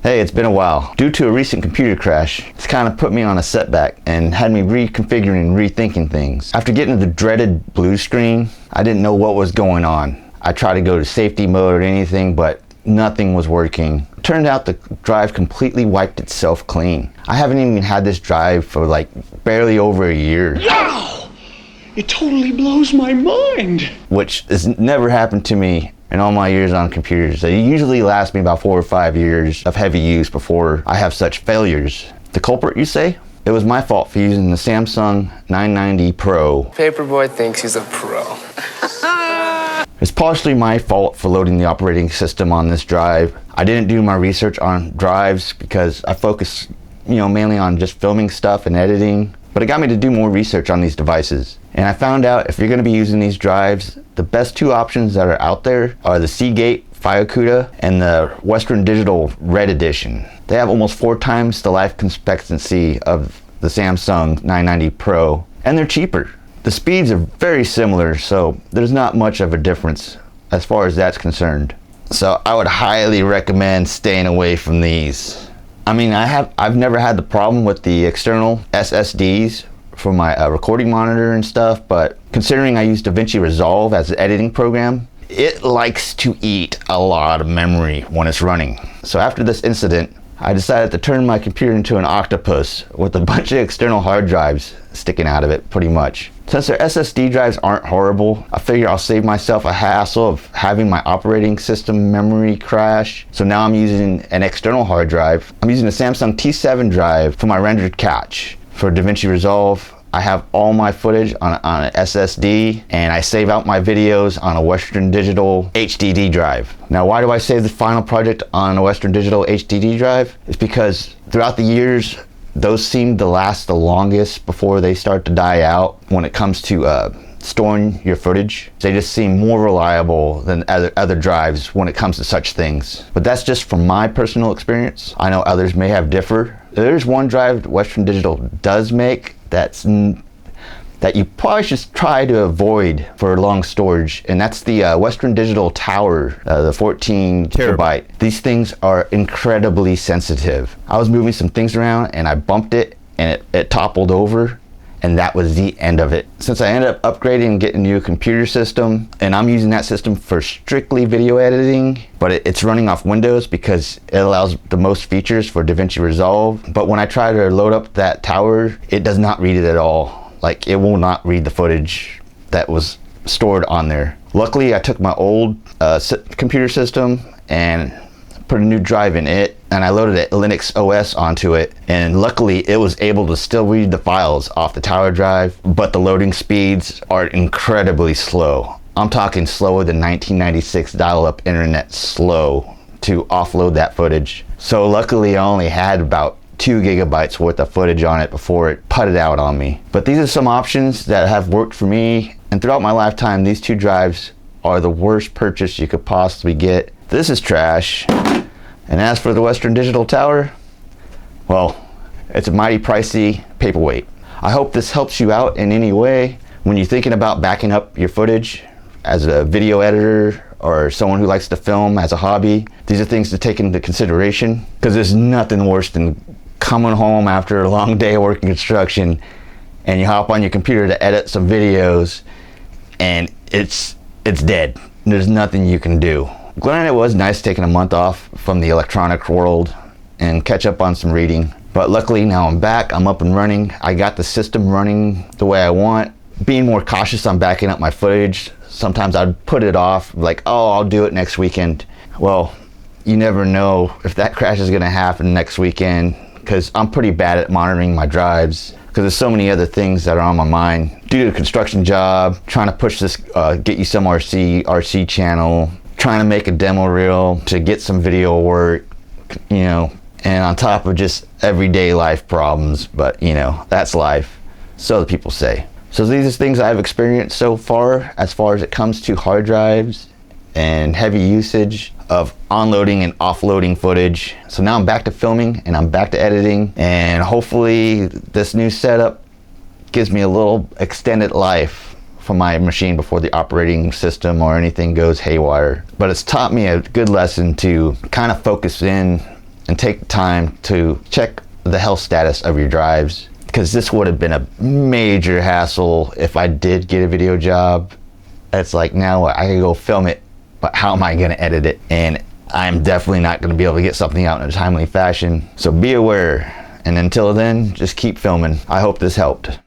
Hey, it's been a while. Due to a recent computer crash, it's kind of put me on a setback and had me reconfiguring and rethinking things. After getting the dreaded blue screen, I didn't know what was going on. I tried to go to safety mode or anything, but nothing was working. It turned out the drive completely wiped itself clean. I haven't even had this drive for like barely over a year. Wow! It totally blows my mind. Which has never happened to me in all my years on computers. They usually last me about 4 or 5 years of heavy use before I have such failures. The culprit, you say? It was my fault for using the Samsung 990 Pro. Paperboy thinks he's a pro. It's partially my fault for loading the operating system on this drive. I didn't do my research on drives because I focus, mainly on just filming stuff and editing. But it got me to do more research on these devices. And I found out if you're going to be using these drives, the best two options that are out there are the Seagate FiOCUDA and the Western Digital Red Edition. They have almost 4 times the life expectancy of the Samsung 990 Pro, and they're cheaper. The speeds are very similar, so there's not much of a difference as far as that's concerned. So I would highly recommend staying away from these. I mean, I've never had the problem with the external SSDs for my recording monitor and stuff, but considering I use DaVinci Resolve as an editing program, it likes to eat a lot of memory when it's running. So after this incident, I decided to turn my computer into an octopus with a bunch of external hard drives sticking out of it, pretty much. Since their SSD drives aren't horrible, I figure I'll save myself a hassle of having my operating system memory crash. So now I'm using an external hard drive. I'm using a Samsung T7 drive for my rendered catch. For DaVinci Resolve, I have all my footage on an SSD, and I save out my videos on a Western Digital HDD drive. Now, why do I save the final project on a Western Digital HDD drive? It's because throughout the years, those seem to last the longest before they start to die out when it comes to storing your footage. They just seem more reliable than other drives when it comes to such things. But that's just from my personal experience. I know others may have differ. There's one drive Western Digital does make that you probably should try to avoid for long storage, and that's the Western Digital Tower, the 14 terabyte. These things are incredibly sensitive. I was moving some things around and I bumped it and it toppled over, and that was the end of it. Since I ended up upgrading and getting a new computer system, and I'm using that system for strictly video editing, but it's running off Windows because it allows the most features for DaVinci Resolve. But when I try to load up that tower, it does not read it at all. Like, it will not read the footage that was stored on there. Luckily, I took my old computer system and put a new drive in it, and I loaded a Linux OS onto it, and luckily it was able to still read the files off the tower drive, but the loading speeds are incredibly slow. I'm talking slower than 1996 dial-up internet slow to offload that footage. So luckily I only had about 2 gigabytes worth of footage on it before it putted out on me. But these are some options that have worked for me, and throughout my lifetime, these 2 drives are the worst purchase you could possibly get. This is trash. And as for the Western Digital Tower, well, it's a mighty pricey paperweight. I hope this helps you out in any way when you're thinking about backing up your footage as a video editor or someone who likes to film as a hobby. These are things to take into consideration, because there's nothing worse than coming home after a long day of working construction and you hop on your computer to edit some videos and it's dead. There's nothing you can do. Granted, it was nice taking a month off from the electronic world and catch up on some reading, but luckily now I'm back, I'm up and running. I got the system running the way I want. Being more cautious on backing up my footage, sometimes I'd put it off, like, oh, I'll do it next weekend. Well, you never know if that crash is gonna happen next weekend, because I'm pretty bad at monitoring my drives, because there's so many other things that are on my mind. Due to the construction job, trying to push this, get you some RC channel, trying to make a demo reel to get some video work, and on top of just everyday life problems, but that's life, so the people say. So these are things I've experienced so far as it comes to hard drives and heavy usage of onloading and offloading footage. So now I'm back to filming and I'm back to editing, and hopefully this new setup gives me a little extended life from my machine before the operating system or anything goes haywire. But it's taught me a good lesson to kind of focus in and take time to check the health status of your drives, because this would have been a major hassle if I did get a video job. It's like, now I can go film it, but how am I going to edit it? And I'm definitely not going to be able to get something out in a timely fashion. So be aware, and until then, just keep filming. I hope this helped.